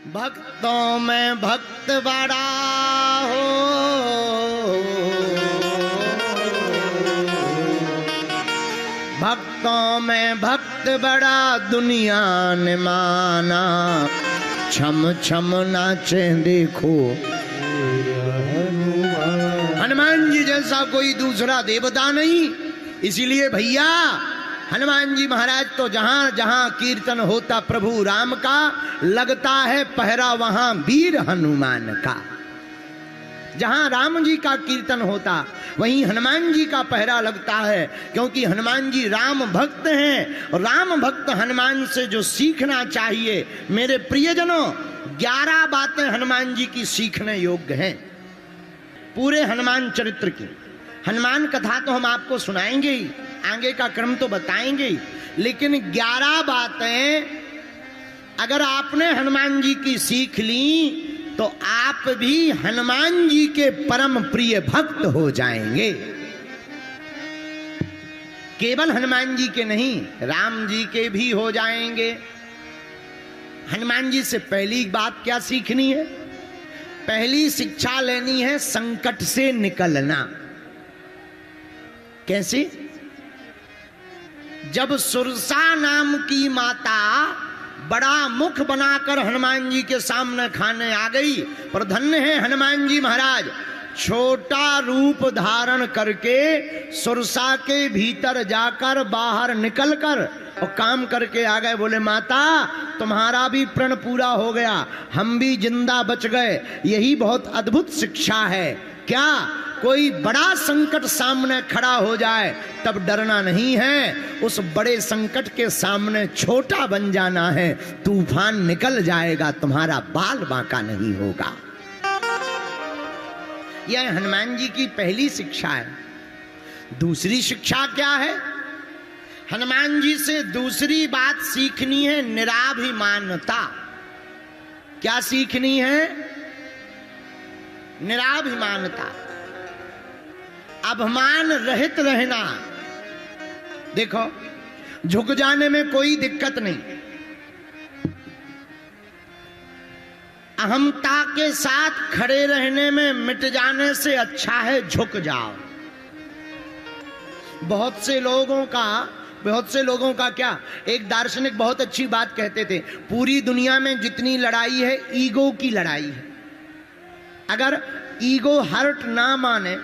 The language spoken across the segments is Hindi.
भक्तों में भक्त बड़ा हो, भक्तों में भक्त बड़ा दुनिया ने माना, छम छम नाचे देखो हनुमान जी जैसा कोई दूसरा देवता नहीं। इसीलिए भैया हनुमान जी महाराज तो जहां जहां कीर्तन होता प्रभु राम का, लगता है पहरा वहां वीर हनुमान का। जहां राम जी का कीर्तन होता वहीं हनुमान जी का पहरा लगता है, क्योंकि हनुमान जी राम भक्त हैं। और राम भक्त हनुमान से जो सीखना चाहिए, मेरे प्रियजनों 11 बातें हनुमान जी की सीखने योग्य हैं। पूरे हनुमान चरित्र की हनुमान कथा तो हम आपको सुनाएंगे ही, आगे का क्रम तो बताएंगे ही, लेकिन 11 बातें अगर आपने हनुमान जी की सीख ली तो आप भी हनुमान जी के परम प्रिय भक्त हो जाएंगे। केवल हनुमान जी के नहीं, राम जी के भी हो जाएंगे। हनुमान जी से पहली बात क्या सीखनी है? पहली शिक्षा लेनी है संकट से निकलना। कैसे? जब सुरसा नाम की माता बड़ा मुख बनाकर हनुमान जी के सामने खाने आ गई, पर धन्य है हनुमान जी महाराज, छोटा रूप धारण करके सुरसा के भीतर जाकर बाहर निकलकर और काम करके आ गए। बोले माता तुम्हारा भी प्रण पूरा हो गया, हम भी जिंदा बच गए। यही बहुत अद्भुत शिक्षा है। क्या? कोई बड़ा संकट सामने खड़ा हो जाए तब डरना नहीं है, उस बड़े संकट के सामने छोटा बन जाना है। तूफान निकल जाएगा, तुम्हारा बाल बांका नहीं होगा। यह हनुमान जी की पहली शिक्षा है। दूसरी शिक्षा क्या है? हनुमान जी से दूसरी बात सीखनी है निराभिमानता। क्या सीखनी है? निराभिमानता, अभिमान रहित रहना। देखो, झुक जाने में कोई दिक्कत नहीं, अहमता के साथ खड़े रहने में मिट जाने से अच्छा है झुक जाओ। बहुत से लोगों का क्या, एक दार्शनिक बहुत अच्छी बात कहते थे, पूरी दुनिया में जितनी लड़ाई है ईगो की लड़ाई है। अगर ईगो हर्ट ना माने,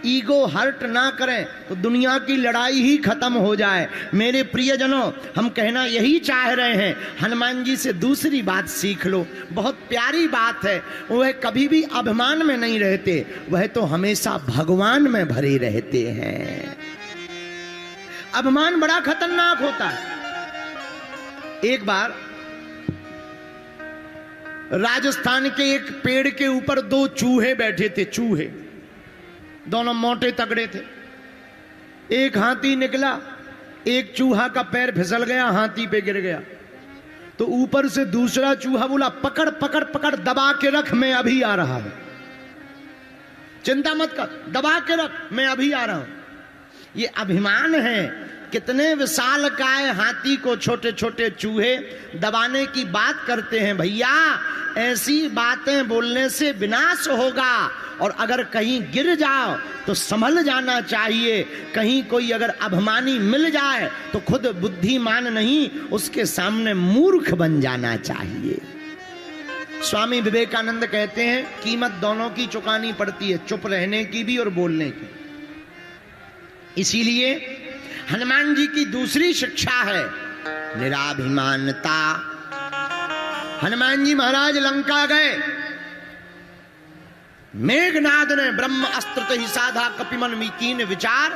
ईगो हर्ट ना करें तो दुनिया की लड़ाई ही खत्म हो जाए। मेरे प्रियजनों, हम कहना यही चाह रहे हैं, हनुमान जी से दूसरी बात सीख लो। बहुत प्यारी बात है। वह कभी भी अभिमान में नहीं रहते, वह तो हमेशा भगवान में भरे रहते हैं। अभिमान बड़ा खतरनाक होता है। एक बार राजस्थान के एक पेड़ के ऊपर 2 चूहे बैठे थे। चूहे दोनों मोटे तगड़े थे। एक हाथी निकला, एक चूहा का पैर फिसल गया, हाथी पे गिर गया। तो ऊपर से दूसरा चूहा बोला, पकड़ पकड़ पकड़, दबा के रख, मैं अभी आ रहा हूं। चिंता मत कर, दबा के रख, मैं अभी आ रहा हूं। ये अभिमान है। कितने विशालकाय हाथी को छोटे छोटे चूहे दबाने की बात करते हैं। भैया ऐसी बातें बोलने से विनाश होगा, और अगर कहीं गिर जाओ तो संभल जाना चाहिए। कहीं कोई अगर अभिमानी मिल जाए तो खुद बुद्धिमान नहीं, उसके सामने मूर्ख बन जाना चाहिए। स्वामी विवेकानंद कहते हैं कीमत दोनों की चुकानी पड़ती है, चुप रहने की भी और बोलने की। इसीलिए हनुमान जी की दूसरी शिक्षा है निराभिमानता। हनुमान जी महाराज लंका गए, मेघनाद ने ब्रह्म अस्त्र ही साधा कपिमन मीकीन विचार,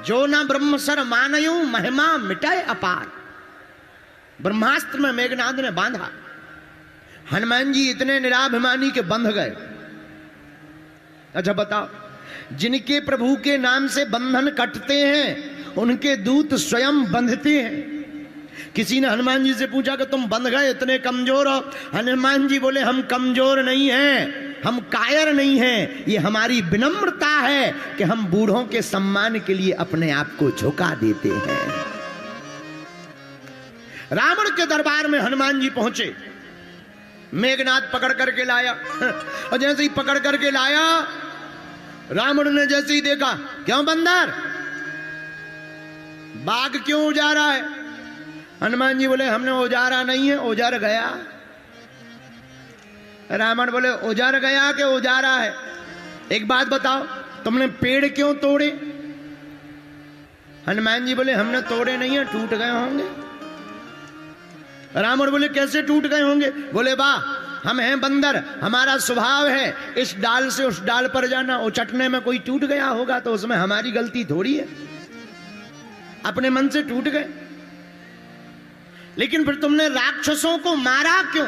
जो न ब्रह्म सर मानयू महिमा मिटाए अपार। ब्रह्मास्त्र में मेघनाद ने बांधा। हनुमान जी इतने निराभिमानी के बंध गए। अच्छा बताओ, जिनके प्रभु के नाम से बंधन कटते हैं उनके दूत स्वयं बंधते हैं। किसी ने हनुमान जी से पूछा कि तुम बंध गए, इतने कमजोर हो। हनुमान जी बोले, हम कमजोर नहीं हैं, हम कायर नहीं हैं, ये हमारी विनम्रता है कि हम बूढ़ों के सम्मान के लिए अपने आप को झुका देते हैं। रावण के दरबार में हनुमान जी पहुंचे। मेघनाद पकड़ करके लाया। और जैसे ही पकड़ करके लाया, रावण ने जैसे ही देखा, क्यों बंदर, बाघ क्यों उजारा है? हनुमान जी बोले हमने उजारा नहीं है, उजार गया। रावण बोले उजार गया कि उजारा है? एक बात बताओ, तुमने पेड़ क्यों तोड़े? हनुमान जी बोले हमने तोड़े नहीं है, टूट गए होंगे। रावण बोले कैसे टूट गए होंगे? बोले वाह, हम हैं बंदर, हमारा स्वभाव है इस डाल से उस डाल पर जाना, वो चटने में कोई टूट गया होगा तो उसमें हमारी गलती थोड़ी है, अपने मन से टूट गए। लेकिन फिर तुमने राक्षसों को मारा क्यों?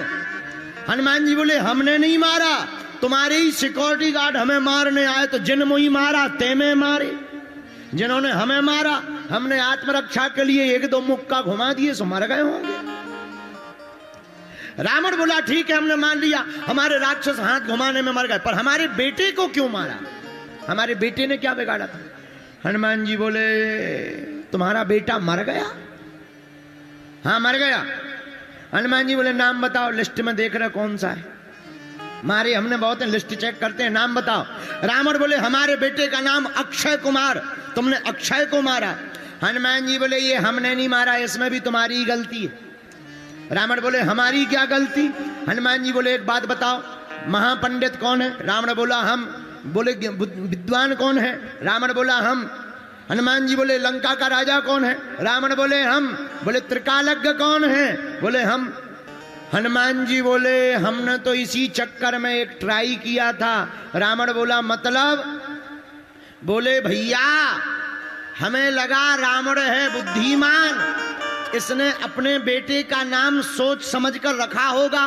हनुमान जी बोले हमने नहीं मारा, तुम्हारे ही सिक्योरिटी गार्ड हमें मारने आए, तो जिन मुई मारा ते में मारे। जिन्होंने हमें मारा, हमने आत्मरक्षा के लिए एक दो मुक्का घुमा दिए, सो मर गए होंगे। रावण बोला ठीक है हमने मान लिया, हमारे राक्षस हाथ घुमाने में मर गए, पर हमारे बेटे को क्यों मारा? हमारे बेटे ने क्या बिगाड़ा था? हनुमान जी बोले तुम्हारा बेटा मर गया? हाँ मर गया। हनुमान जी बोले नाम बताओ, लिस्ट में देख रहे कौन सा है? मारे हमने बहुत लिस्ट चेक करते हैं, नाम बताओ। रावण बोले हमारे बेटे का नाम अक्षय कुमार, तुमने अक्षय को मारा। हनुमान जी बोले ये हमने नहीं मारा, इसमें भी तुम्हारी गलती है। रावण बोले हमारी क्या गलती? हनुमान जी बोले एक बात बताओ, महापंडित कौन है? रावण बोला हम। बोले विद्वान कौन है? रावण बोला हम। हनुमान जी बोले लंका का राजा कौन है? रावण बोले हम। बोले त्रिकालज्ञ कौन है? बोले हम। हनुमान जी बोले हमने तो इसी चक्कर में एक ट्राई किया था। रावण बोला मतलब? बोले भैया हमें लगा रावण है बुद्धिमान, इसने अपने बेटे का नाम सोच समझकर रखा होगा,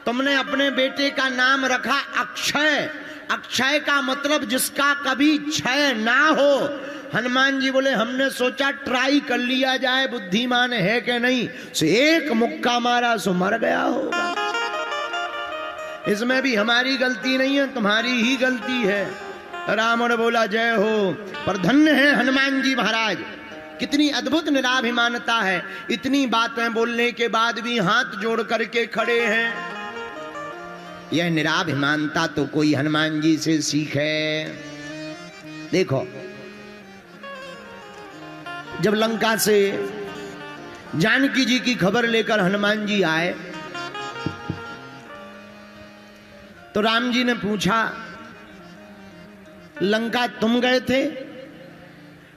तुमने अपने बेटे का नाम रखा अक्षय। अक्षय का मतलब जिसका कभी क्षय ना हो। हनुमान जी बोले हमने सोचा ट्राई कर लिया जाए बुद्धिमान है कि नहीं, सो एक मुक्का मारा सो मर गया होगा। इसमें भी हमारी गलती नहीं है, तुम्हारी ही गलती है। रावण बोला जय हो। पर धन्य है हनुमान जी महाराज, कितनी अद्भुत निराभिमानता है, इतनी बातें बोलने के बाद भी हाथ जोड़ करके खड़े हैं। यह निराभिमानता तो कोई हनुमान जी से सीखे। देखो जब लंका से जानकी जी की खबर लेकर हनुमान जी आए तो राम जी ने पूछा लंका तुम गए थे?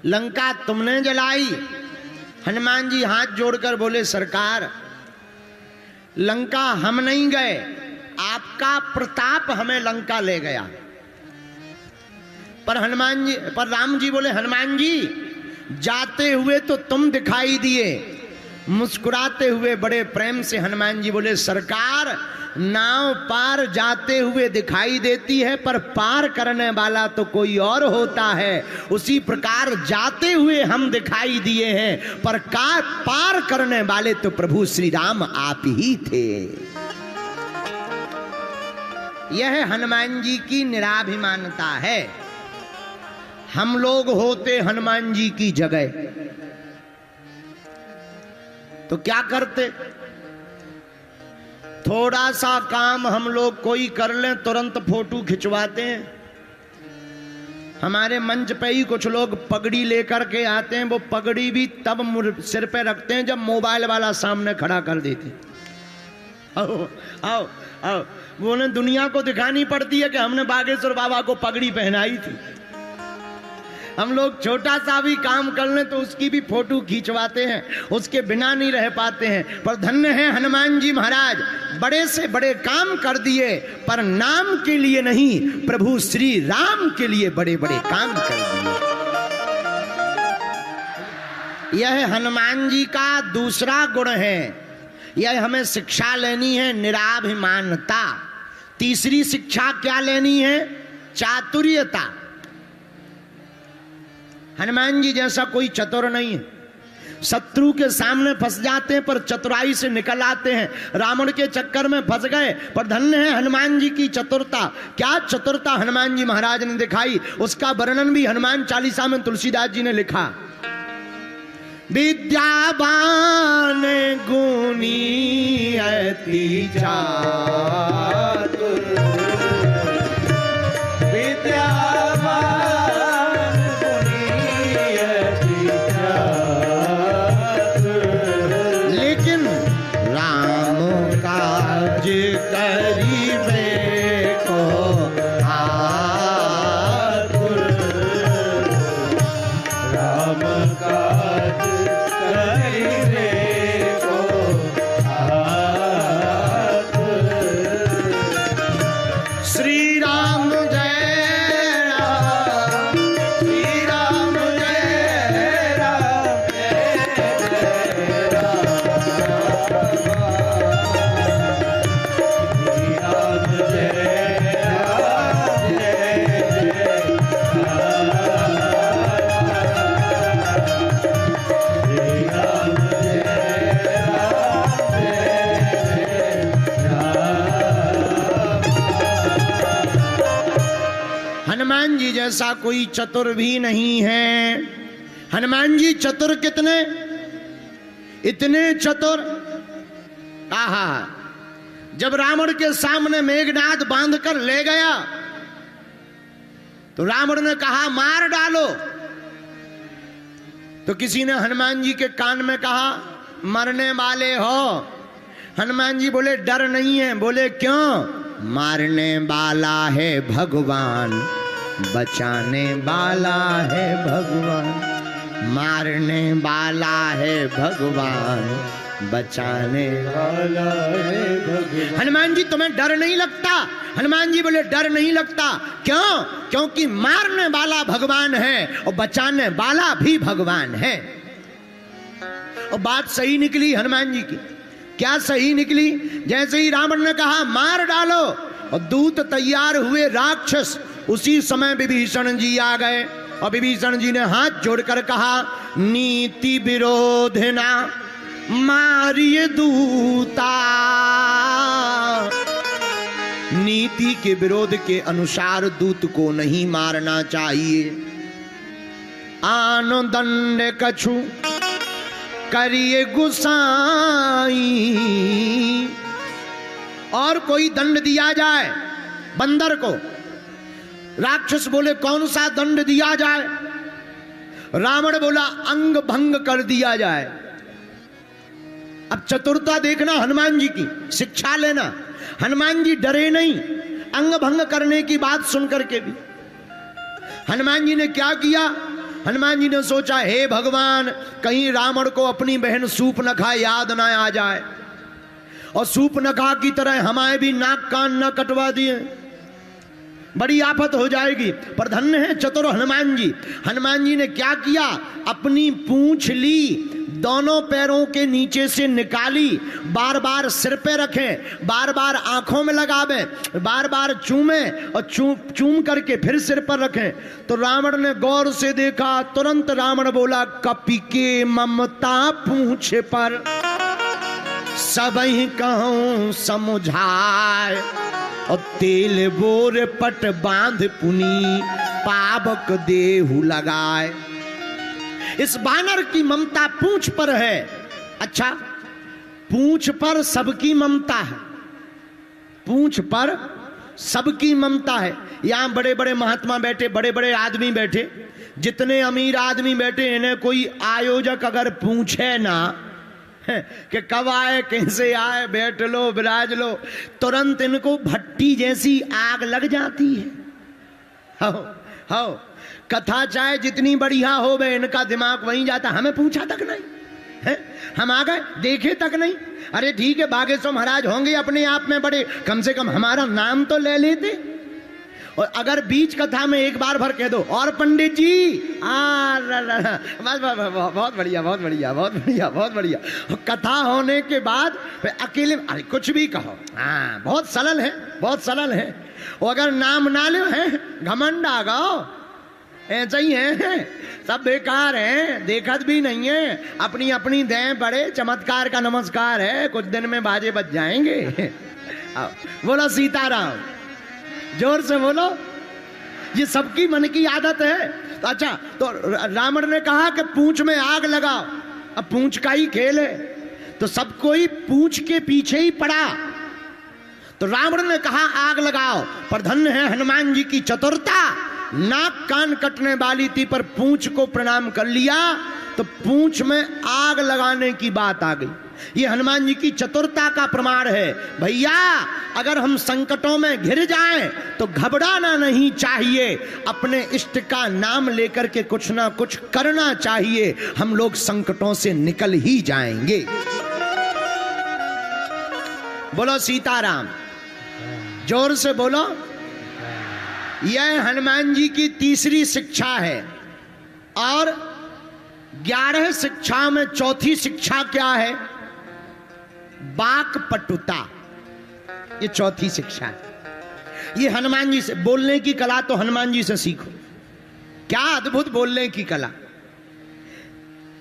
लंका तुमने जलाई? हनुमान जी हाथ जोड़कर बोले सरकार लंका हम नहीं गए, आपका प्रताप हमें लंका ले गया। पर राम जी बोले हनुमान जी जाते हुए तो तुम दिखाई दिए। मुस्कुराते हुए बड़े प्रेम से हनुमान जी बोले सरकार नाव पार जाते हुए दिखाई देती है, पर पार करने वाला तो कोई और होता है। उसी प्रकार जाते हुए हम दिखाई दिए हैं, पर पार करने वाले तो प्रभु श्री राम आप ही थे। यह हनुमान जी की निराभिमानता है। हम लोग होते हनुमान जी की जगह तो क्या करते? थोड़ा सा काम हम लोग कोई कर लें तुरंत फोटो खिंचवाते हैं। हमारे मंच पे ही कुछ लोग पगड़ी लेकर के आते हैं, वो पगड़ी भी तब सिर पे रखते हैं जब मोबाइल वाला सामने खड़ा कर देते। आओ आओ आओ, वो ने दुनिया को दिखानी पड़ती है कि हमने बागेश्वर बाबा को पगड़ी पहनाई थी। हम लोग छोटा सा भी काम कर लें तो उसकी भी फोटो खींचवाते हैं, उसके बिना नहीं रह पाते हैं। पर धन्य है हनुमान जी महाराज, बड़े से बड़े काम कर दिए, पर नाम के लिए नहीं, प्रभु श्री राम के लिए बड़े बड़े काम कर दिए। यह हनुमान जी का दूसरा गुण है। यह हमें शिक्षा लेनी है, निराभिमानता। तीसरी शिक्षा क्या लेनी है? चातुर्यता। हनुमान जी जैसा कोई चतुर नहीं है। शत्रु के सामने फंस जाते हैं पर चतुराई से निकल आते हैं। रावण के चक्कर में फंस गए, पर धन्य है हनुमान जी की चतुरता। क्या चतुरता हनुमान जी महाराज ने दिखाई, उसका वर्णन भी हनुमान चालीसा में तुलसीदास जी ने लिखा। विद्यावान गुणी अति चातुर, विद्यावान गुणी अति चातुर, लेकिन राम काज करिबे को आतुर, राम काज करिबे को आतुर। श्री राम जय राम, श्री राम जय राम, हनुमान जी जैसा कोई चतुर भी नहीं है। हनुमान जी चतुर कितने, इतने चतुर। कहा जब रावण के सामने मेघनाद बांधकर ले गया तो रावण ने कहा मार डालो, तो किसी ने हनुमान जी के कान में कहा मरने वाले हो। हनुमान जी बोले डर नहीं है। बोले क्यों? मारने वाला है भगवान, बचाने वाला है भगवान, मारने वाला है भगवान, बचाने वाला है भगवान। हनुमान जी तुम्हें डर नहीं लगता? हनुमान जी बोले डर नहीं लगता। क्यों? क्योंकि मारने वाला भगवान है और बचाने वाला भी भगवान है। और बात सही निकली हनुमान जी की। क्या सही निकली? जैसे ही रावण ने कहा मार डालो और दूत तैयार हुए राक्षस, उसी समय विभीषण जी आ गए और विभीषण जी ने हाथ जोड़कर कहा नीति विरोध ना मारिए दूता। नीति के विरोध के अनुसार दूत को नहीं मारना चाहिए। आन दंड कछु करिए गुसाई, और कोई दंड दिया जाए बंदर को। राक्षस बोले कौन सा दंड दिया जाए? रावण बोला अंग भंग कर दिया जाए। अब चतुरता देखना हनुमान जी की, शिक्षा लेना। हनुमान जी डरे नहीं अंग भंग करने की बात सुनकर के भी। हनुमान जी ने क्या किया? हनुमान जी ने सोचा हे भगवान कहीं रावण को अपनी बहन सूर्पनखा याद ना आ जाए और सूर्पनखा की तरह हमारे भी नाक कान न कटवा दिए, बड़ी आफत हो जाएगी। पर धन्य है चतुर हनुमान जी। हनुमान जी ने क्या किया? अपनी पूंछ ली, दोनों पैरों के नीचे से निकाली, बार बार सिर पे रखें, बार बार आंखों में लगावें, बार बार चूमें और चूम करके फिर सिर पर रखें। तो रावण ने गौर से देखा, तुरंत रावण बोला कपि के ममता पूंछ पर सबहि कहूं समुझाए, और तेल बोर पट बांध पुनी पावक देहु लगाए। इस बानर की ममता पूंछ पर है। अच्छा, पूंछ पर सबकी ममता है, पूंछ पर सबकी ममता है। यहां बड़े बड़े महात्मा बैठे, बड़े बड़े आदमी बैठे, जितने अमीर आदमी बैठे, इन्हें कोई आयोजक अगर पूछे ना कि कब आए, कैसे आए, बैठ लो, विराज लो, तुरंत इनको भट्टी जैसी आग लग जाती है। हो कथा चाहे जितनी बढ़िया हो वे, इनका दिमाग वहीं जाता। हमें पूछा तक नहीं है, हम आ गए, देखे तक नहीं। अरे ठीक है बागेश्वर महाराज होंगे अपने आप में बड़े, कम से कम हमारा नाम तो ले लेते। और अगर बीच कथा में एक बार भर कह दो और पंडित जी बस बहुत बढ़िया, बहुत बढ़िया, बहुत बढ़िया, बहुत बढ़िया। कथा होने के बाद अकेले अरे कुछ भी कहो, हाँ बहुत सरल है, बहुत सरल है। और अगर नाम ना ले है घमंड आ गो, ऐसा ही है, सब बेकार है, देखत भी नहीं है, अपनी अपनी दें बड़े चमत्कार का नमस्कार है, कुछ दिन में बाजे बज जाएंगे। बोलो सीताराम, जोर से बोलो। ये सबकी मन की आदत है। तो अच्छा, तो रावण ने कहा कि पूंछ में आग लगाओ, अब पूंछ का ही खेल है, तो सब कोई पूंछ के पीछे ही पड़ा। तो रावण ने कहा आग लगाओ, पर धन्य है हनुमान जी की चतुरता, नाक कान कटने वाली थी पर पूंछ को प्रणाम कर लिया, तो पूंछ में आग लगाने की बात आ गई। ये हनुमान जी की चतुरता का प्रमाण है। भैया अगर हम संकटों में घिर जाएं तो घबराना नहीं चाहिए, अपने इष्ट का नाम लेकर के कुछ ना कुछ करना चाहिए, हम लोग संकटों से निकल ही जाएंगे। बोलो सीताराम, जोर से बोलो। यह हनुमान जी की तीसरी शिक्षा है, और 11 शिक्षा में चौथी शिक्षा क्या है? वाक्पटुता। ये चौथी शिक्षा है। ये हनुमान जी से बोलने की कला तो हनुमान जी से सीखो। क्या अद्भुत बोलने की कला।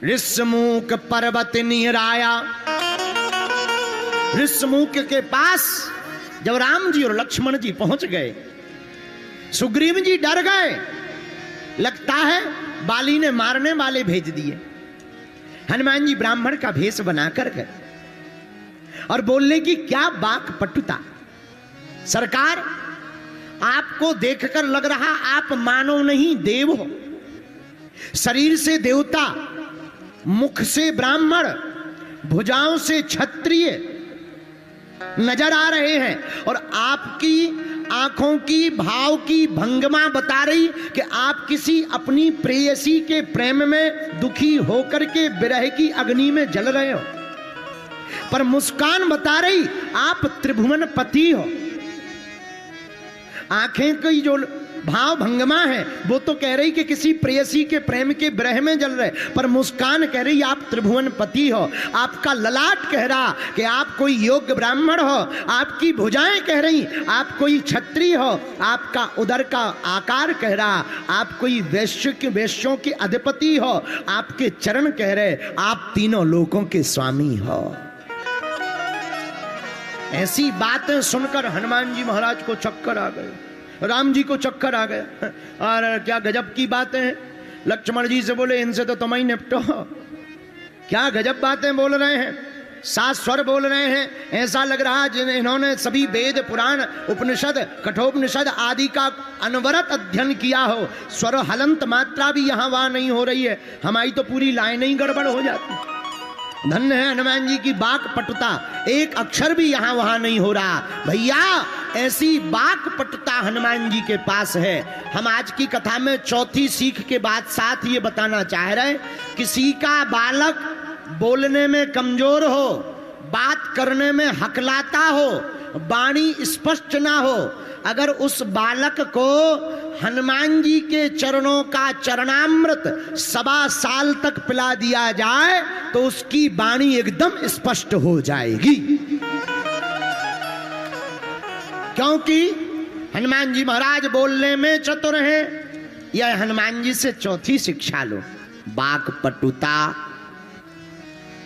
ऋषमुख पर्वत निहराया। ऋषमुख के पास जब राम जी और लक्ष्मण जी पहुंच गए, सुग्रीव जी डर गए, लगता है बाली ने मारने वाले भेज दिए। हनुमान जी ब्राह्मण का भेष बनाकर गए और बोलने की क्या वाक्पटुता। सरकार आपको देखकर लग रहा आप मानव नहीं देव हो। शरीर से देवता, मुख से ब्राह्मण, भुजाओं से क्षत्रिय नजर आ रहे हैं, और आपकी आंखों की भाव की भंगिमा बता रही कि आप किसी अपनी प्रेयसी के प्रेम में दुखी होकर के विरह की अग्नि में जल रहे हो। पर मुस्कान बता रही आप त्रिभुवन पति हो। आंखें की जो भाव भंगिमा है वो तो कह रही कि किसी प्रेयसी के प्रेम के विरह में जल रहे, पर मुस्कान कह रही आप त्रिभुवन पति हो। आपका ललाट कह रहा कि आप कोई योग्य ब्राह्मण हो। आपकी भुजाएं कह रही आप कोई क्षत्रिय हो। आपका उदर का आकार कह रहा आप कोई वैश्यों के अधिपति हो। आपके चरण कह रहे आप तीनों लोकों के स्वामी हो। ऐसी बातें सुनकर हनुमान जी महाराज को चक्कर आ गए, राम जी को चक्कर आ गए। और क्या गजब की बातें हैं। लक्ष्मण जी से बोले इनसे तो तुम ही निपटो। क्या गजब बातें बोल रहे हैं, सात स्वर बोल रहे हैं। ऐसा लग रहा जिन्हें इन्होंने सभी वेद पुराण उपनिषद कठोपनिषद आदि का अनवरत अध्ययन किया हो। स्वर हलंत मात्रा भी यहाँ वहां नहीं हो रही है, हमारी तो पूरी लाइनें ही गड़बड़ हो जाती। धन्य है हनुमान जी की वाक्पटुता, एक अक्षर भी यहां वहां नहीं हो रहा। भैया ऐसी वाक्पटुता हनुमान जी के पास है। हम आज की कथा में चौथी सीख के बाद साथ ये बताना चाह रहे, किसी का बालक बोलने में कमजोर हो, बात करने में हकलाता हो, वाणी स्पष्ट ना हो, अगर उस बालक को हनुमान जी के चरणों का चरणामृत 1.25 साल तक पिला दिया जाए तो उसकी वाणी एकदम स्पष्ट हो जाएगी। क्योंकि हनुमान जी महाराज बोलने में चतुर हैं। यह हनुमान जी से चौथी शिक्षा लो, वाक्पटुता।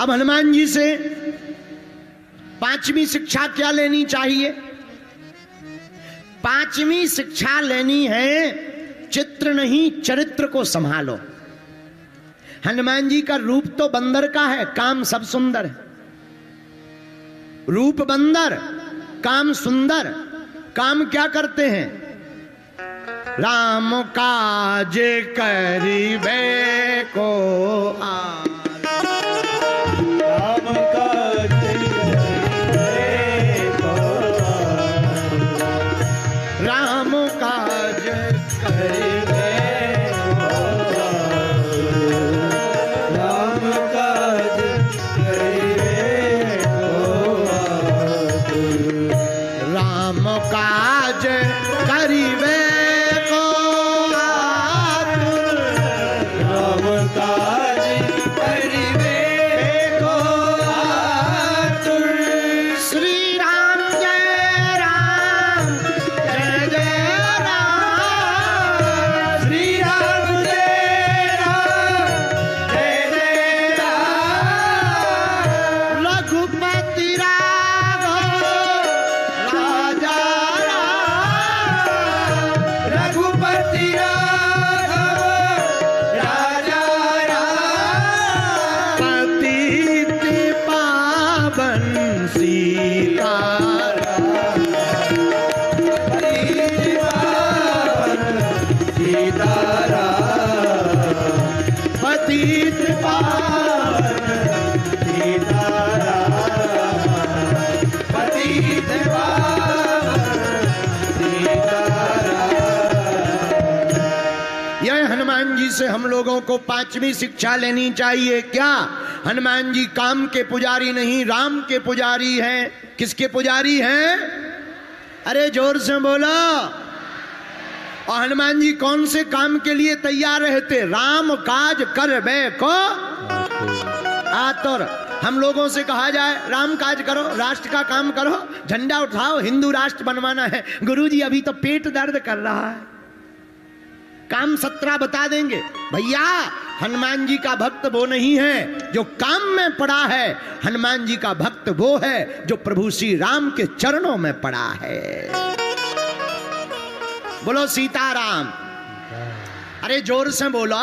अब हनुमान जी से पांचवी शिक्षा क्या लेनी चाहिए? पांचवी शिक्षा लेनी है चित्र नहीं चरित्र को संभालो। हनुमान जी का रूप तो बंदर का है, काम सब सुंदर है। रूप बंदर, काम सुंदर। काम क्या करते हैं? राम काज करिबे को राम काज करिबे को राम काज करिबे राम काज करिबे राम काज करिबे को राम काज से हम लोगों को पांचवी शिक्षा लेनी चाहिए। क्या? हनुमान जी काम के पुजारी नहीं, राम के पुजारी हैं। किसके पुजारी हैं? अरे जोर से बोलो। और हनुमान जी कौन से काम के लिए तैयार रहते? राम काज करबे को आतुर। हम लोगों से कहा जाए राम काज करो, राष्ट्र का काम करो, झंडा उठाओ, हिंदू राष्ट्र बनवाना है। गुरुजी अभी तो पेट दर्द कर रहा है, काम 17 बता देंगे। भैया हनुमान जी का भक्त वो नहीं है जो काम में पड़ा है, हनुमान जी का भक्त वो है जो प्रभु श्री राम के चरणों में पड़ा है। बोलो सीताराम। अरे जोर से बोलो।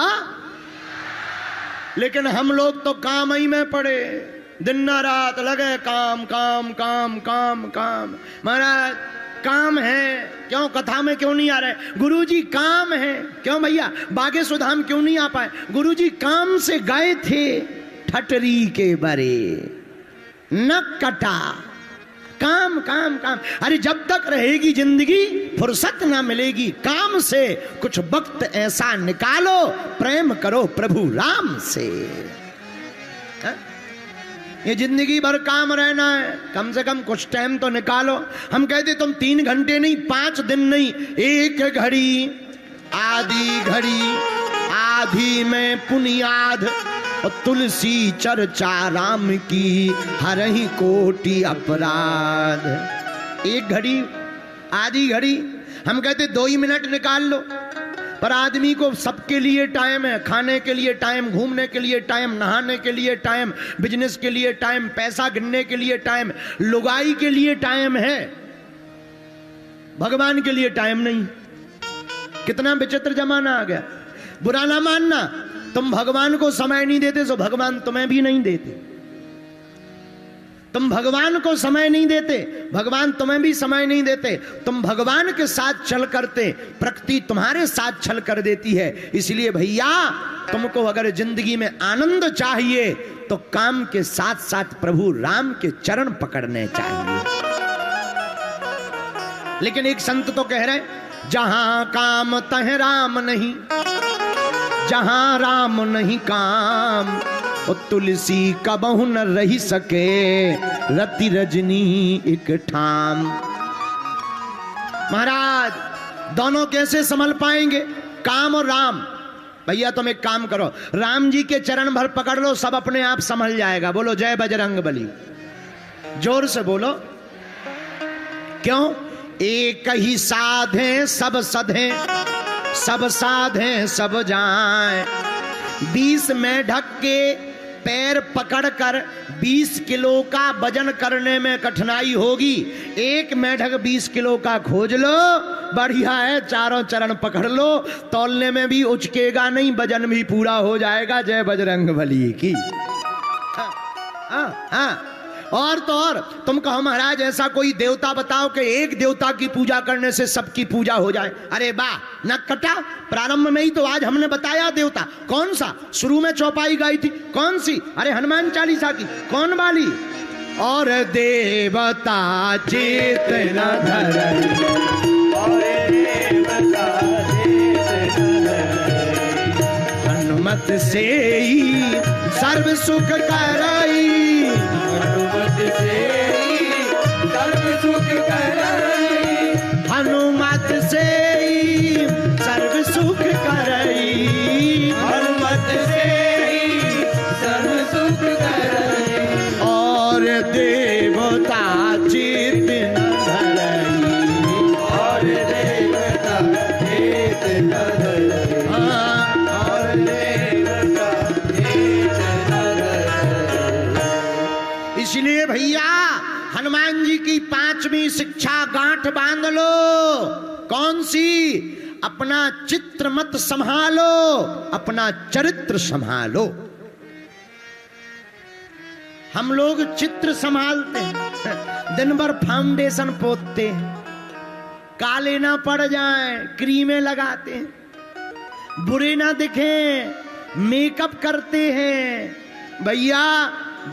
लेकिन हम लोग तो काम ही में पड़े, दिन रात लगे काम काम काम काम काम। महाराज काम है, क्यों कथा में क्यों नहीं आ रहे? गुरुजी काम है। क्यों भैया बागे सुधाम क्यों नहीं आ पाए? गुरुजी काम से गए थे ठटरी के बरे, न कटा। काम काम काम। अरे जब तक रहेगी जिंदगी फुर्सत ना मिलेगी काम से। कुछ वक्त ऐसा निकालो, प्रेम करो प्रभु राम से। ये जिंदगी भर काम रहना है, कम से कम कुछ टाइम तो निकालो। हम कहते तुम 3 घंटे नहीं, 5 दिन नहीं, 1 घड़ी आधी घड़ी आधी में पुनियाद और तुलसी चर्चा राम की हरहि कोटि अपराध। 1 घड़ी आधी घड़ी, हम कहते 2 ही मिनट निकाल लो, पर आदमी को सबके लिए टाइम है। खाने के लिए टाइम, घूमने के लिए टाइम, नहाने के लिए टाइम, बिजनेस के लिए टाइम, पैसा गिनने के लिए टाइम, लुगाई के लिए टाइम है, भगवान के लिए टाइम नहीं। कितना विचित्र जमाना आ गया। बुरा ना मानना, तुम भगवान को समय नहीं देते तो भगवान तुम्हें भी नहीं देते। तुम भगवान को समय नहीं देते, भगवान तुम्हें भी समय नहीं देते। तुम भगवान के साथ चल करते, प्रकृति तुम्हारे साथ चल कर देती है। इसलिए भैया तुमको अगर जिंदगी में आनंद चाहिए तो काम के साथ साथ प्रभु राम के चरण पकड़ने चाहिए। लेकिन एक संत तो कह रहे, जहां काम तह राम नहीं, जहां राम नहीं काम, और तुलसी कबहु न रही सके रति रजनी एक ठाम। महाराज दोनों कैसे संभल पाएंगे, काम और राम? भैया तुम एक काम करो, राम जी के चरण भर पकड़ लो, सब अपने आप संभल जाएगा। बोलो जय बजरंग बली, जोर से बोलो। क्यों? एक ही साधे सब सधे, सब साधे सब जाए। 20 में ढक के पैर पकड़कर 20 किलो का वजन करने में कठिनाई होगी। 1 मेढक 20 किलो का खोज लो, बढ़िया है। चारों चरण पकड़ लो, तौलने में भी उचकेगा नहीं, वजन भी पूरा हो जाएगा। जय बजरंग बली की। हाँ। और तो और तुम कहो महाराज ऐसा कोई देवता बताओ कि एक देवता की पूजा करने से सबकी पूजा हो जाए। अरे वाह, न कटा। प्रारंभ में ही तो आज हमने बताया देवता। कौन सा? शुरू में चौपाई गाई थी, कौन सी? अरे हनुमान चालीसा की। कौन वाली? और देवता चेतना धरई, और देवता चेतना धरई, हनुमत से ही सर्व सुख करई, हनुमत से ही सर्व सुख करई, हनुमत से ही सर्व सुख करई, हनुमत से ही सर्व सुख करई, और देवता चित न धरई, और देवता चित न धरई, और देवता चित न धरई। इसलिए भैया हनुमान जी की 5वीं शिक्षा गांठ बांध लो। कौन सी? अपना चित्र मत संभालो, अपना चरित्र संभालो। हम लोग चित्र संभालते हैं, दिन भर फाउंडेशन पोतते हैं, काले ना पड़ जाएं, क्रीमें लगाते हैं, बुरे ना दिखें, मेकअप करते हैं। भैया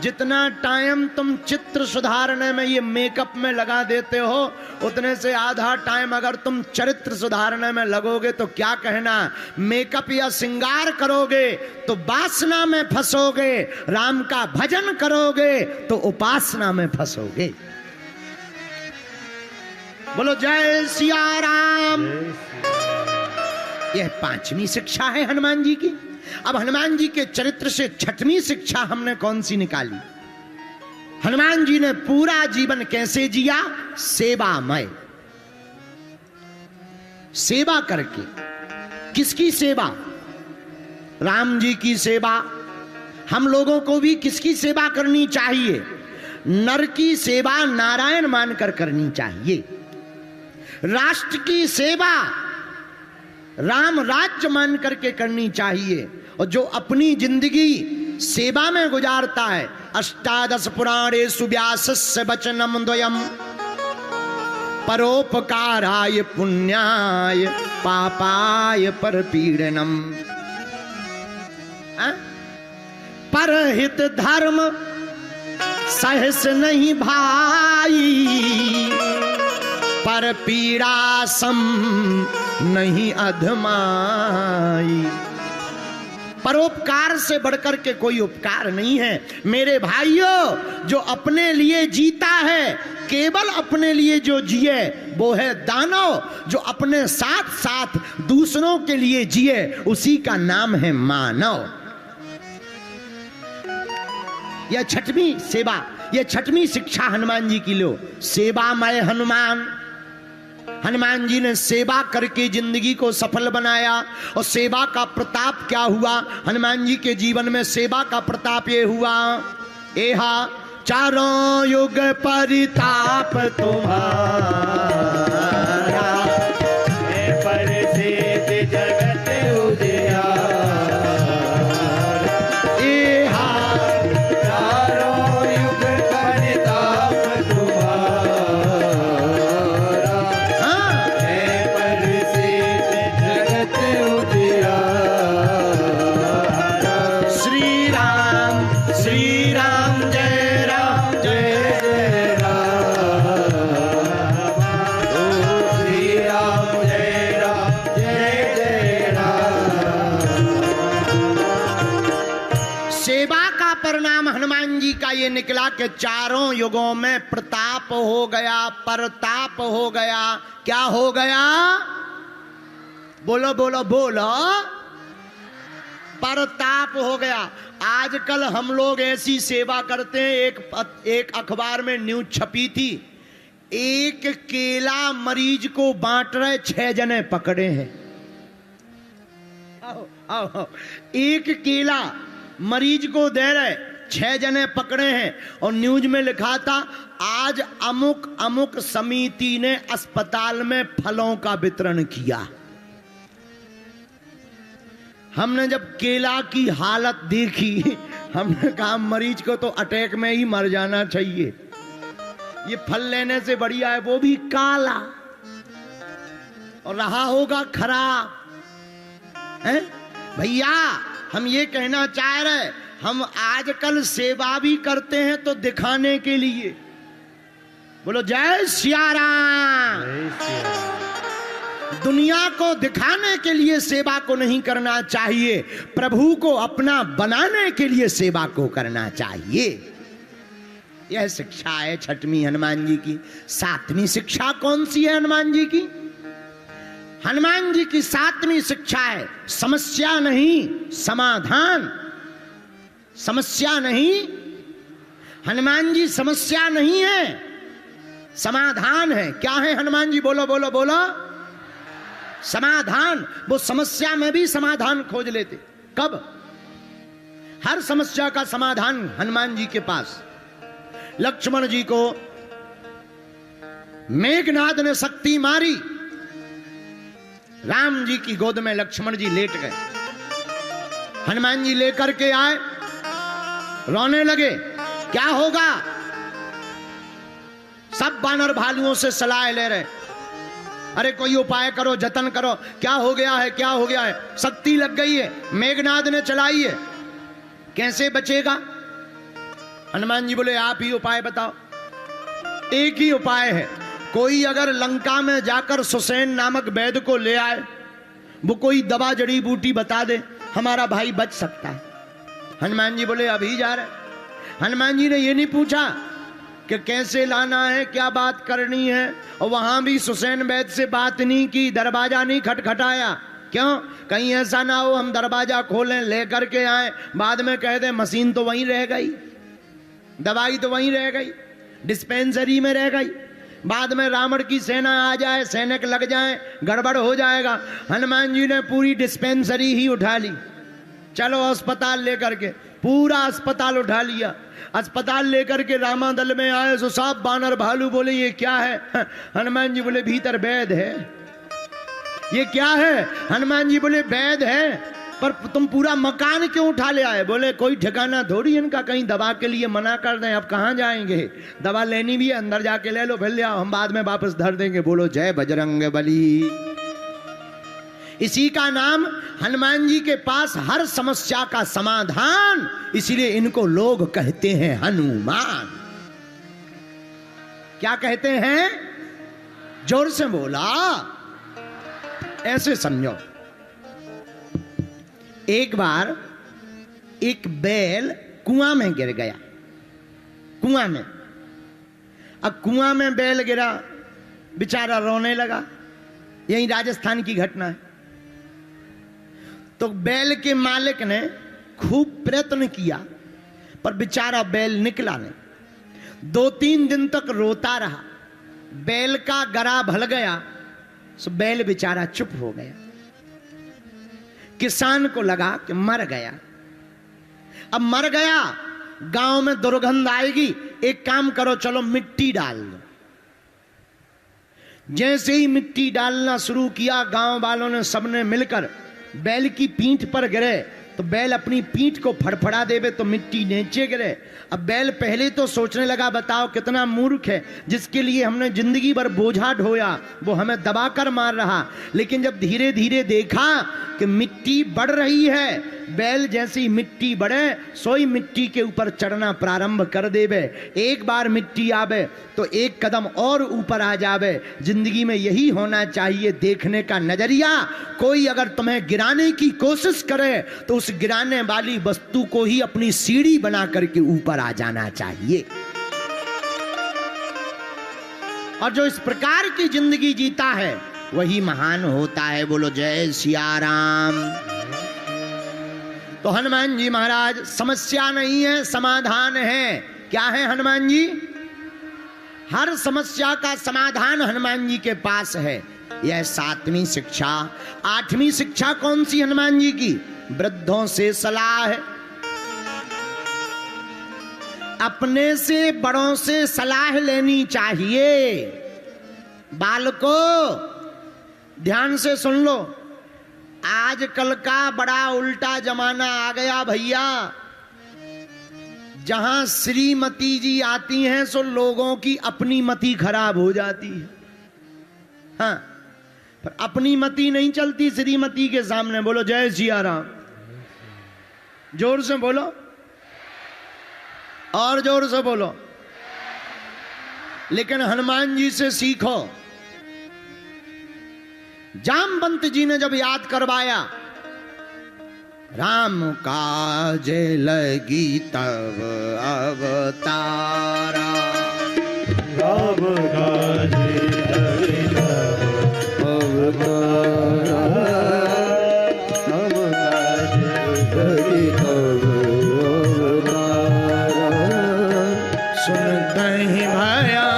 जितना टाइम तुम चित्र सुधारने में ये मेकअप में लगा देते हो, उतने से आधा टाइम अगर तुम चरित्र सुधारने में लगोगे तो क्या कहना। मेकअप या श्रृंगार करोगे तो वासना में फंसोगे, राम का भजन करोगे तो उपासना में फंसोगे। बोलो जय सिया राम। यह 5वीं शिक्षा है हनुमान जी की। अब हनुमान जी के चरित्र से 6वीं शिक्षा हमने कौन सी निकाली। हनुमान जी ने पूरा जीवन कैसे जिया, सेवामय, सेवा करके। किसकी सेवा, राम जी की सेवा। हम लोगों को भी किसकी सेवा करनी चाहिए, नर की सेवा नारायण मानकर करनी चाहिए। राष्ट्र की सेवा राम राज्य मान करके करनी चाहिए। और जो अपनी जिंदगी सेवा में गुजारता है, 18 पुराणेषु व्यासस्य वचनम द्वयम परोपकाराय पुण्याय पापाय परपीडनम। परहित धर्म सहस नहीं भाई, पर पीड़ा सम नहीं अधमाई। परोपकार से बढ़कर के कोई उपकार नहीं है मेरे भाइयों। जो अपने लिए जीता है, केवल अपने लिए जो जिए वो है दानव। जो अपने साथ साथ दूसरों के लिए जिए उसी का नाम है मानव। यह 6वीं सेवा, यह 6वीं शिक्षा हनुमान जी की लो। सेवामय हनुमान। हनुमान जी ने सेवा करके जिंदगी को सफल बनाया। और सेवा का प्रताप क्या हुआ हनुमान जी के जीवन में। सेवा का प्रताप ये हुआ, एहा चारों युग परिताप तुम्हारा, प्रसिद्ध जगत उजियारा। एहा चारों युग परिताप तुम्हारा, प्रसिद्ध जगत उजियारा। श्री राम जय राम जय जय राम, ओ श्री राम जय राम। सेवा का परिणाम हनुमान जी का ये निकला कि चारों युगों में प्रताप हो गया, परताप हो गया। क्या हो गया, बोलो बोलो बोलो, परताप हो गया। आजकल हम लोग ऐसी सेवा करते हैं। एक अखबार में न्यूज छपी थी, एक केला मरीज को बांट रहे 6 जने पकड़े हैं। आओ, आओ, आओ। एक केला मरीज को दे रहे 6 जने पकड़े हैं। और न्यूज में लिखा था आज अमुक अमुक समिति ने अस्पताल में फलों का वितरण किया। हमने जब केला की हालत देखी, हमने कहा मरीज को तो अटैक में ही मर जाना चाहिए। ये फल लेने से बढ़िया है वो भी काला, और रहा होगा खराब। हैं भैया, हम ये कहना चाह रहे, हम आजकल सेवा भी करते हैं तो दिखाने के लिए। बोलो जय सिया राम। दुनिया को दिखाने के लिए सेवा को नहीं करना चाहिए, प्रभु को अपना बनाने के लिए सेवा को करना चाहिए। यह शिक्षा है 6वीं हनुमान जी की। 7वीं शिक्षा कौन सी है हनुमान जी की? हनुमान जी की 7वीं शिक्षा है समस्या नहीं समाधान। समस्या नहीं, हनुमान जी समस्या नहीं है, समाधान है। क्या है हनुमान जी? बोलो बोलो बोलो, समाधान। वो समस्या में भी समाधान खोज लेते। कब? हर समस्या का समाधान हनुमान जी के पास। लक्ष्मण जी को मेघनाद ने शक्ति मारी, राम जी की गोद में लक्ष्मण जी लेट गए। हनुमान जी लेकर के आए, रोने लगे। क्या होगा? सब बानर भालुओं से सलाह ले रहे, अरे कोई उपाय करो, जतन करो। क्या हो गया है? क्या हो गया है? शक्ति लग गई है, मेघनाद ने चलाई है, कैसे बचेगा? हनुमान जी बोले आप ही उपाय बताओ। एक ही उपाय है, कोई अगर लंका में जाकर सुसैन नामक वैद्य को ले आए, वो कोई दवा जड़ी बूटी बता दे, हमारा भाई बच सकता है। हनुमान जी बोले अभी जा रहे। हनुमान जी ने ये नहीं पूछा कि कैसे लाना है, क्या बात करनी है, और वहां भी सुसैन वैद्य से बात नहीं की, दरवाजा नहीं खटखटाया। क्यों? कहीं ऐसा ना हो हम दरवाजा खोलें, लेकर के आए, बाद में कह दे मशीन तो वहीं रह गई, दवाई तो वहीं रह गई, डिस्पेंसरी में रह गई, बाद में रावण की सेना आ जाए, सैनिक लग जाए, गड़बड़ हो जाएगा। हनुमान जी ने पूरी डिस्पेंसरी ही उठा ली। चलो अस्पताल लेकर के, पूरा अस्पताल उठा लिया। अस्पताल लेकर के रामादल में आए तो साहब बानर भालू बोले ये क्या है? हनुमान जी बोले भीतर वैद्य है। ये क्या है? हनुमान जी बोले वैद्य है, पर तुम पूरा मकान क्यों उठा ले आए? बोले कोई ठिकाना थोड़ी इनका, कहीं दवा के लिए मना कर दें, अब कहाँ जाएंगे? दवा लेनी भी है, अंदर जाके ले लो, फिर ले आओ, हम बाद में वापस धर देंगे। बोलो जय बजरंग बली। इसी का नाम, हनुमान जी के पास हर समस्या का समाधान, इसीलिए इनको लोग कहते हैं हनुमान। क्या कहते हैं? जोर से बोला, ऐसे समझो। एक बार एक बैल कुआं में गिर गया, कुआं में। अब कुआं में बैल गिरा, बेचारा रोने लगा। यही राजस्थान की घटना है। तो बैल के मालिक ने खूब प्रयत्न किया, पर बेचारा बैल निकला नहीं। 2-3 दिन तक रोता रहा, बैल का गरा भल गया, सो बैल बेचारा चुप हो गया। किसान को लगा कि मर गया। अब मर गया, गांव में दुर्गंध आएगी, एक काम करो, चलो मिट्टी डाल दो। जैसे ही मिट्टी डालना शुरू किया, गांव वालों ने सबने मिलकर बैल की पीठ पर गिरे, तो बैल अपनी पीठ को फड़फड़ा देवे तो मिट्टी नीचे गिरे। अब बैल पहले तो सोचने लगा, बताओ कितना मूर्ख है, जिसके लिए हमने जिंदगी भर बोझा ढोया, वो हमें दबाकर मार रहा। लेकिन जब धीरे धीरे देखा कि मिट्टी बढ़ रही है, बैल जैसी मिट्टी बढ़े, सोई मिट्टी के ऊपर चढ़ना प्रारंभ कर देवे। एक बार मिट्टी आवे तो एक कदम और ऊपर आ जावे। जिंदगी में यही होना चाहिए, देखने का नजरिया। कोई अगर तुम्हें गिराने की कोशिश करे तो उस गिराने वाली वस्तु को ही अपनी सीढ़ी बना करके ऊपर आ जाना चाहिए। और जो इस प्रकार की जिंदगी जीता है वही महान होता है। बोलो जय सिया राम। तो हनुमान जी महाराज, समस्या नहीं है, समाधान है। क्या है हनुमान जी? हर समस्या का समाधान हनुमान जी के पास है। यह 7वीं शिक्षा। 8वीं शिक्षा कौन सी हनुमान जी की? वृद्धों से सलाह है। अपने से बड़ों से सलाह लेनी चाहिए। बालकों ध्यान से सुन लो, आजकल का बड़ा उल्टा जमाना आ गया भैया। जहां श्रीमती जी आती हैं सो लोगों की अपनी मति खराब हो जाती है। हाँ, पर अपनी मति नहीं चलती श्रीमती के सामने। बोलो जय सिया राम। जोर से बोलो, और जोर से बोलो। लेकिन हनुमान जी से सीखो। जामवंत जी ने जब याद करवाया, राम काज लगी तब अवतारा, राम काज लगी तब अवतारा, राम काज लगी तब अवतारा। सुनते ही भया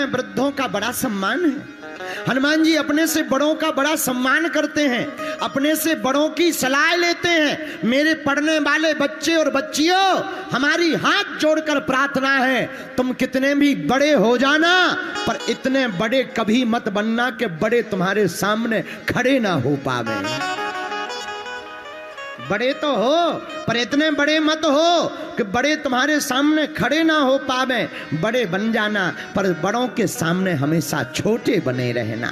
वृद्धों का बड़ा सम्मान है। हनुमान जी अपने से बड़ों का बड़ा सम्मान करते हैं, अपने से बड़ों की सलाह लेते हैं। मेरे पढ़ने वाले बच्चे और बच्चियों, हमारी हाथ जोड़कर प्रार्थना है, तुम कितने भी बड़े हो जाना, पर इतने बड़े कभी मत बनना कि बड़े तुम्हारे सामने खड़े ना हो पावे। बड़े तो हो, पर इतने बड़े मत हो कि बड़े तुम्हारे सामने खड़े ना हो पावे। बड़े बन जाना, पर बड़ों के सामने हमेशा छोटे बने रहना।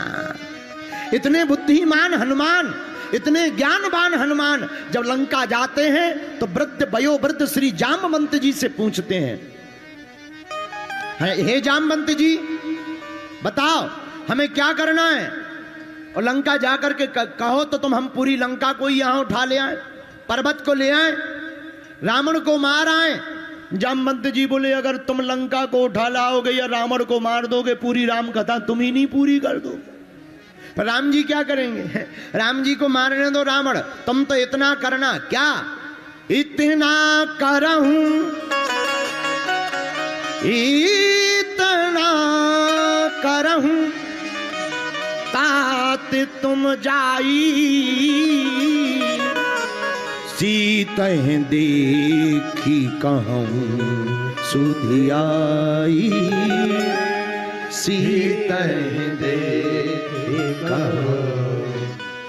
इतने बुद्धिमान हनुमान, इतने ज्ञानवान हनुमान जब लंका जाते हैं तो वृद्ध वयोवृद्ध श्री जामवंत जी से पूछते हैं, हे जामवंत जी बताओ हमें क्या करना है? और लंका जाकर के कहो तो तुम हम पूरी लंका को यहां उठा ले आए, पर्वत को ले आए, रावण को मार आए। जामवंत जी बोले, अगर तुम लंका को उठा लाओगे या रावण को मार दोगे, पूरी राम कथा तुम ही नहीं पूरी कर दो। पर राम जी क्या करेंगे? राम जी को मारने दो रावण, तुम तो इतना करना। क्या? इतना करहूं, इतना करहूं तात तुम जाई, सीतह देखी कहूं सुधियाई, सीतह देखी कहूं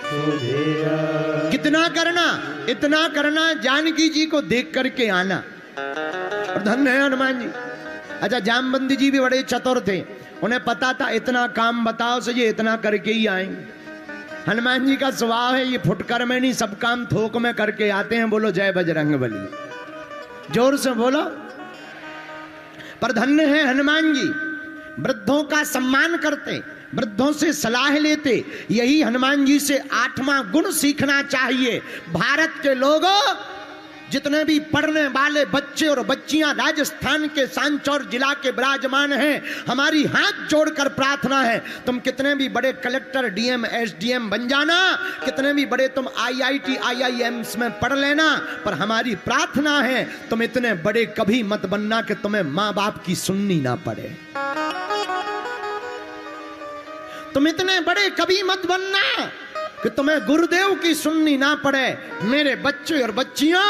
सुधियाई। कितना करना? इतना करना, जानकी जी को देख करके आना। और धन्य है हनुमान जी। अच्छा, जामवंत जी भी बड़े चतुर थे, उन्हें पता था इतना काम बताओ से ये इतना करके ही आएंगे। हनुमान जी का स्वभाव है, ये फुटकर में नहीं, सब काम थोक में करके आते हैं। बोलो जय बजरंगबली, जोर से बोलो। पर धन्य है हनुमान जी, वृद्धों का सम्मान करते, वृद्धों से सलाह लेते। यही हनुमान जी से 8वां गुण सीखना चाहिए। भारत के लोगों, जितने भी पढ़ने वाले बच्चे और बच्चियां राजस्थान के सांचौर जिला के विराजमान हैं, हमारी हाथ जोड़कर प्रार्थना है, तुम कितने भी बड़े कलेक्टर, डीएम, एसडीएम बन जाना, कितने भी बड़े तुम आईआईटी, आईआईएम्स में पढ़ लेना, पर हमारी प्रार्थना है तुम इतने बड़े कभी मत बनना कि तुम्हें मां बाप की सुननी ना पड़े। तुम इतने बड़े कभी मत बनना कि तुम्हें गुरुदेव की सुननी ना पड़े। मेरे बच्चे और बच्चियों,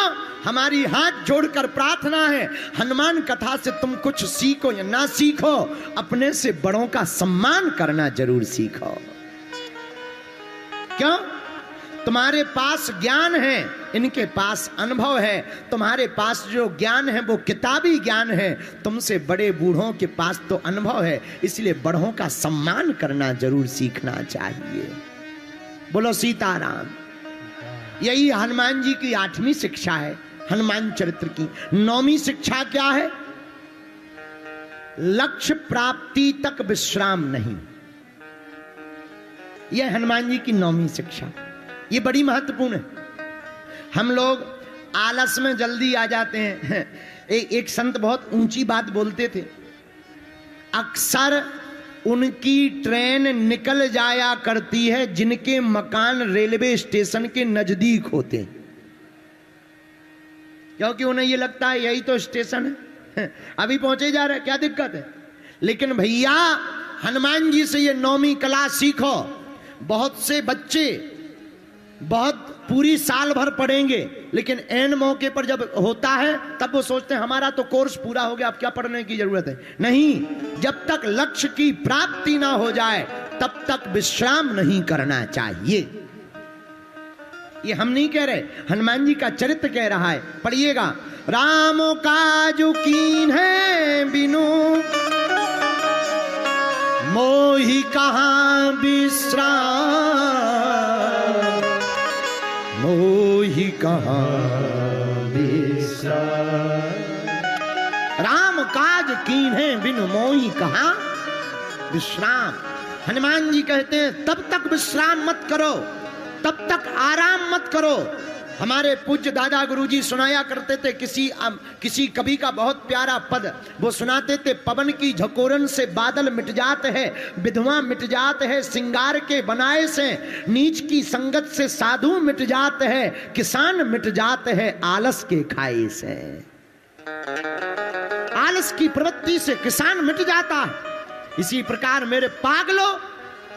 हमारी हाथ जोड़कर प्रार्थना है, हनुमान कथा से तुम कुछ सीखो या ना सीखो, अपने से बड़ों का सम्मान करना जरूर सीखो। क्यों? तुम्हारे पास ज्ञान है, इनके पास अनुभव है। तुम्हारे पास जो ज्ञान है वो किताबी ज्ञान है, तुमसे बड़े बूढ़ों के पास तो अनुभव है। इसलिए बड़ों का सम्मान करना जरूर सीखना चाहिए। बोलो सीताराम। यही हनुमान जी की 8वीं शिक्षा है हनुमान चरित्र की। 9वीं शिक्षा क्या है? लक्ष्य प्राप्ति तक विश्राम नहीं। यह हनुमान जी की 9वीं शिक्षा, ये बड़ी महत्वपूर्ण है। हम लोग आलस में जल्दी आ जाते हैं। एक संत बहुत ऊंची बात बोलते थे, अक्सर उनकी ट्रेन निकल जाया करती है जिनके मकान रेलवे स्टेशन के नजदीक होते हैं, क्योंकि उन्हें ये लगता है यही तो स्टेशन है, अभी पहुंचे जा रहे, क्या दिक्कत है। लेकिन भैया, हनुमान जी से ये 9वीं कला सीखो। बहुत से बच्चे बहुत पूरी साल भर पढ़ेंगे, लेकिन एन मौके पर जब होता है तब वो सोचते हैं हमारा तो कोर्स पूरा हो गया, अब क्या पढ़ने की जरूरत है। नहीं, जब तक लक्ष्य की प्राप्ति ना हो जाए तब तक विश्राम नहीं करना चाहिए। ये हम नहीं कह रहे, हनुमान जी का चरित्र कह रहा है। पढ़िएगा, राम काजु कीन है बिनु मोहि कहां विश्राम, मोहि कहां विश्राम। राम काज कीन है बिनु मोहि कहां विश्राम। हनुमान जी कहते हैं तब तक विश्राम मत करो, तब तक आराम मत करो। हमारे पूज्य दादा गुरुजी सुनाया करते थे, किसी कवि का बहुत प्यारा पद वो सुनाते थे, पवन की झकोरन से बादल मिट जाते हैं, विधवा मिट जाते हैं सिंगार के बनाए से, नीच की संगत से साधु मिट जाते हैं, किसान मिट जाते हैं आलस के खाए से। आलस की प्रवृत्ति से किसान मिट जाता है। इसी प्रकार मेरे पागलों,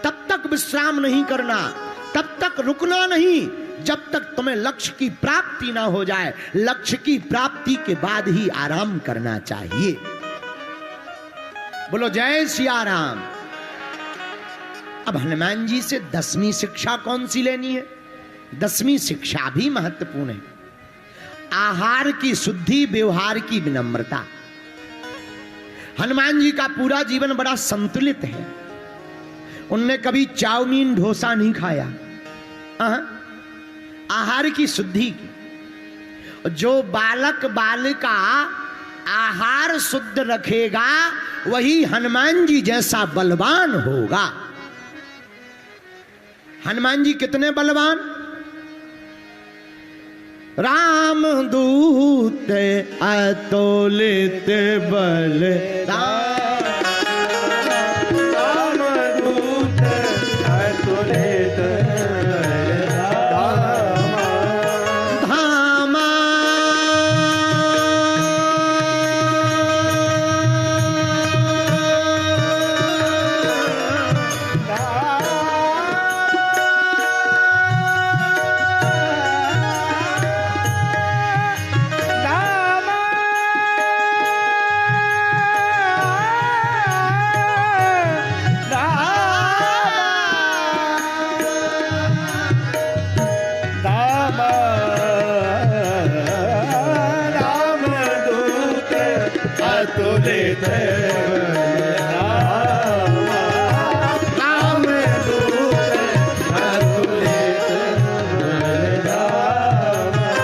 तब तक विश्राम नहीं करना, तब तक रुकना नहीं जब तक तुम्हें लक्ष्य की प्राप्ति ना हो जाए। लक्ष्य की प्राप्ति के बाद ही आराम करना चाहिए। बोलो जय सिया राम। अब हनुमान जी से 10वीं शिक्षा कौन सी लेनी है? 10वीं शिक्षा भी महत्वपूर्ण है। आहार की शुद्धि, व्यवहार की विनम्रता। हनुमान जी का पूरा जीवन बड़ा संतुलित है। उनने कभी चाउमीन डोसा नहीं खाया। आहार की शुद्धि की। जो बालक बालिका आहार शुद्ध रखेगा वही हनुमान जी जैसा बलवान होगा। हनुमान जी कितने बलवान? राम दूत अतुलित बल, राम दूत अतुलित धामा।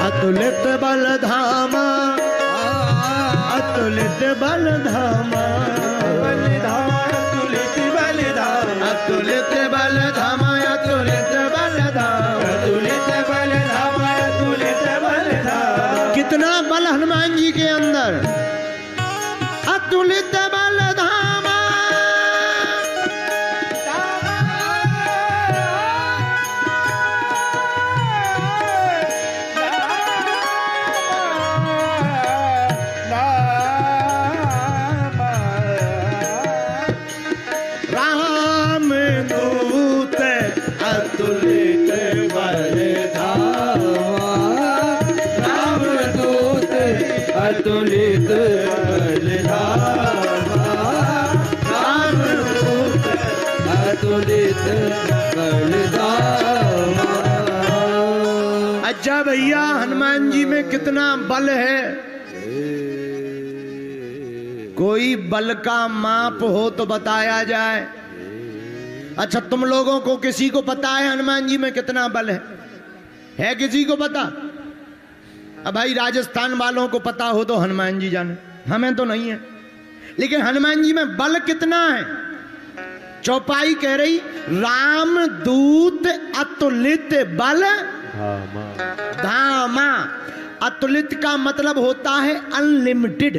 अतुलित बल धामा, अतुलित बल धामा, अतुलित बल धामा, अतुलित बल धामा, अतुलित बल धामा, अतुलित बल धामा, अतुलित बल धामा। कितना बल हनुमान जी के अंदर। अतुलित बल धामा, राम दूत अतुलित बल धामा, राम दूत अतुलित बल धामा, राम दूत अतुलित बल धामा। अच्छा भैया, हनुमान जी में कितना बल है? कोई बल का माप हो तो बताया जाए। अच्छा, तुम लोगों को किसी को पता है हनुमान जी में कितना बल है किसी को पता? अब भाई राजस्थान वालों को पता हो तो हनुमान जी जाने, हमें तो नहीं है। लेकिन हनुमान जी में बल कितना है? चौपाई कह रही राम दूत अतुलित बल धामा। अतुलित का मतलब होता है अनलिमिटेड,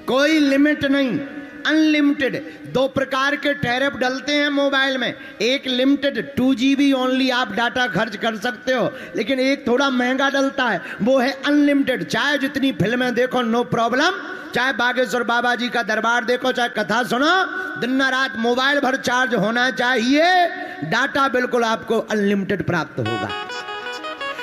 कोई लिमिट नहीं, अनलिमिटेड। 2 प्रकार के टैरिफ डलते हैं मोबाइल में। एक लिमिटेड 2GB ओनली आप डाटा खर्च कर सकते हो, लेकिन एक थोड़ा महंगा डलता है, वो है अनलिमिटेड। चाहे जितनी फिल्में देखो नो प्रॉब्लम, चाहे बागेश्वर बाबा जी का दरबार देखो, चाहे कथा सुनो, दिन रात मोबाइल भर चार्ज होना चाहिए, डाटा बिल्कुल आपको अनलिमिटेड प्राप्त होगा।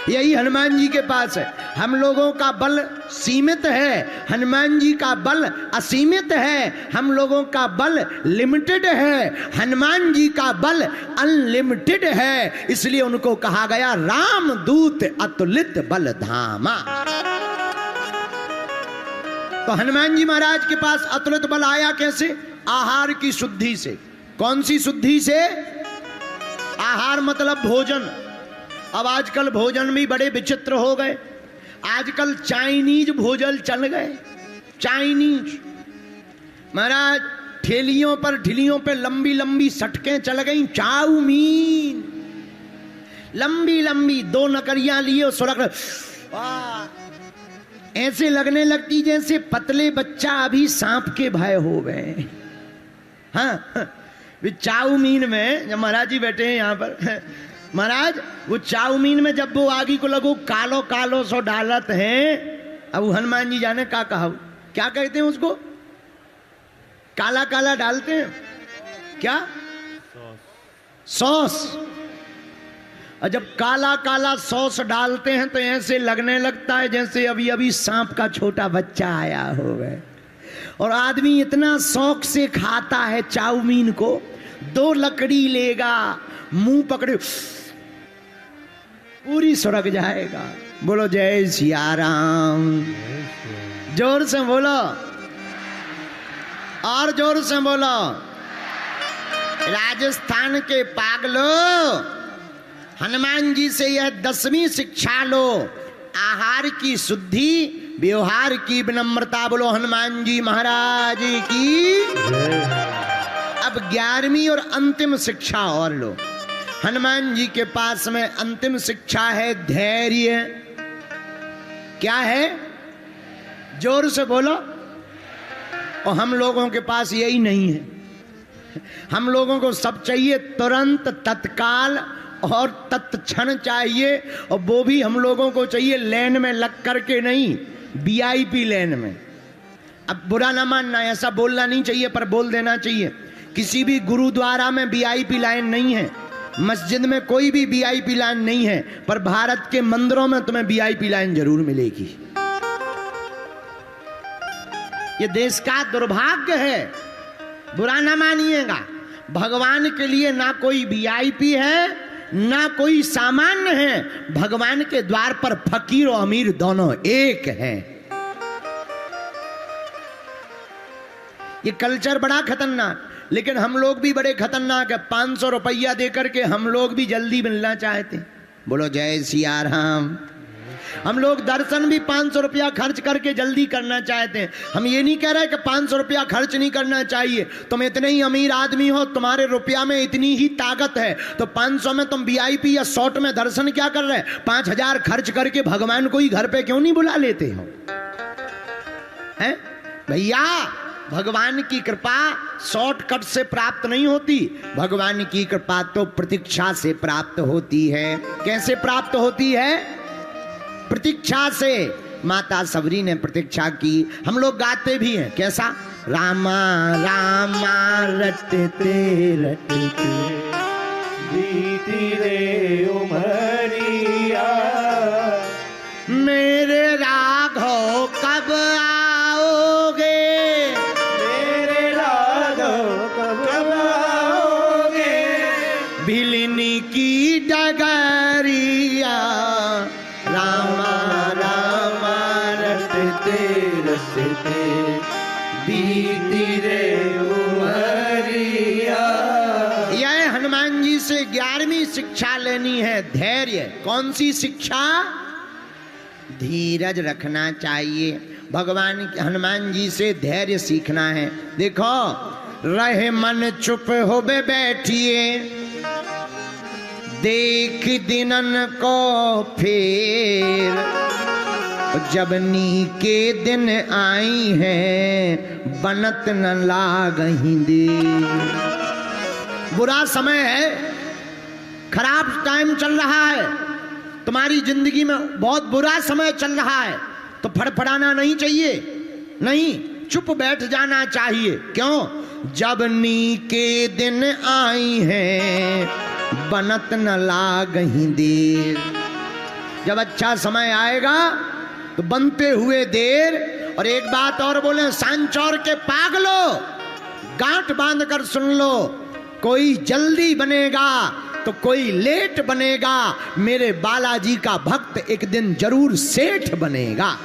यही हनुमान जी के पास है। हम लोगों का बल सीमित है, हनुमान जी का बल असीमित है। हम लोगों का बल लिमिटेड है, हनुमान जी का बल अनलिमिटेड है। इसलिए उनको कहा गया राम दूत अतुलित बल धामा। तो हनुमान जी महाराज के पास अतुलित बल आया कैसे? आहार की शुद्धि से। कौन सी शुद्धि से? आहार मतलब भोजन। अब आजकल भोजन भी बड़े विचित्र हो गए। आजकल चाइनीज भोजन चल गए। चाइनीज महाराज, ठेलियों पे लंबी लंबी सटकें चल गई। चाउमीन लंबी लंबी, 2 नकरियां लिए, ऐसे लगने लगती जैसे पतले बच्चा अभी सांप के भय हो गए। हाँ, चाउमीन में जब महाराज जी बैठे हैं यहाँ पर, महाराज वो चाउमीन में जब वो आगे को लगो कालो कालो सो डालत हैं। अब हनुमान जी जाने क्या कहा, क्या कहते हैं उसको? काला काला डालते हैं क्या? सॉस। और जब काला काला सॉस डालते हैं तो ऐसे लगने लगता है जैसे अभी अभी सांप का छोटा बच्चा आया होगा। और आदमी इतना शौक से खाता है चाउमीन को, 2 लकड़ी लेगा, मुंह पकड़े पूरी सुरग जाएगा। बोलो जय सिया राम। जोर से बोलो, और जोर से बोलो। राजस्थान के पागलों, हनुमान जी से यह 10वीं शिक्षा लो, आहार की शुद्धि, व्यवहार की विनम्रता। बोलो हनुमान जी महाराज की। अब 11वीं और अंतिम शिक्षा और लो। हनुमान जी के पास में अंतिम शिक्षा है धैर्य। क्या है? जोर से बोलो। और हम लोगों के पास यही नहीं है। हम लोगों को सब चाहिए तुरंत, तत्काल और तत्क्षण चाहिए, और वो भी हम लोगों को चाहिए लाइन में लग करके नहीं, वीआईपी लाइन में। अब बुरा ना मानना, ऐसा बोलना नहीं चाहिए पर बोल देना चाहिए। किसी भी गुरुद्वारा में वीआईपी लाइन नहीं है, मस्जिद में कोई भी वीआईपी लाइन नहीं है, पर भारत के मंदिरों में तुम्हें वीआईपी लाइन जरूर मिलेगी। ये देश का दुर्भाग्य है, बुरा ना मानिएगा। भगवान के लिए ना कोई वीआईपी है ना कोई सामान्य है। भगवान के द्वार पर फकीर और अमीर दोनों एक हैं। ये कल्चर बड़ा खतरनाक, लेकिन हम लोग भी बड़े खतरनाक है। 500 रुपया देकर के हम लोग भी जल्दी मिलना चाहते हैं। बोलो जय सिया राम। हम लोग दर्शन भी 500 रुपया खर्च करके जल्दी करना चाहते हैं। हम ये नहीं कह रहे कि 500 रुपया खर्च नहीं करना चाहिए। तुम इतने ही अमीर आदमी हो, तुम्हारे रुपया में इतनी ही ताकत है, तो 500 में तुम वीआईपी या शॉर्ट में दर्शन क्या कर रहे? 5000 खर्च करके भगवान को ही घर पे क्यों नहीं बुला लेते हो? हैं भैया, भगवान की कृपा शॉर्टकट से प्राप्त नहीं होती। भगवान की कृपा तो प्रतीक्षा से प्राप्त होती है। कैसे प्राप्त होती है? प्रतीक्षा से। माता सबरी ने प्रतीक्षा की। हम लोग गाते भी हैं, कैसा? रामा रामा रटते रटते बीती रे उमरिया, मेरे राघव कब आओगे? मेरे राघव कब आओगे? भिलनी की डगरिया, रामा रामा रटते रटते बीती रे उमरिया। यह हनुमान जी से 11वीं शिक्षा लेनी है, धैर्य। कौन सी शिक्षा? धीरज रखना चाहिए। भगवान हनुमान जी से धैर्य सीखना है। देखो, रहे मन चुप हो बैठिए, देख दिनन को फेर, जब नी के दिन आई है, बनत न लागहि देर। बुरा समय है, खराब टाइम चल रहा है, तुम्हारी जिंदगी में बहुत बुरा समय चल रहा है, तो फड़फड़ाना नहीं चाहिए, नहीं, चुप बैठ जाना चाहिए। क्यों? जब नी के दिन आई है, बनत न लागहि देर। जब अच्छा समय आएगा तो बनते हुए देर। और एक बात और बोले, सांचौर के पागलों, गांठ बांध कर सुन लो, कोई जल्दी बनेगा तो कोई लेट बनेगा। मेरे बालाजी का भक्त एक दिन जरूर सेठ बनेगा।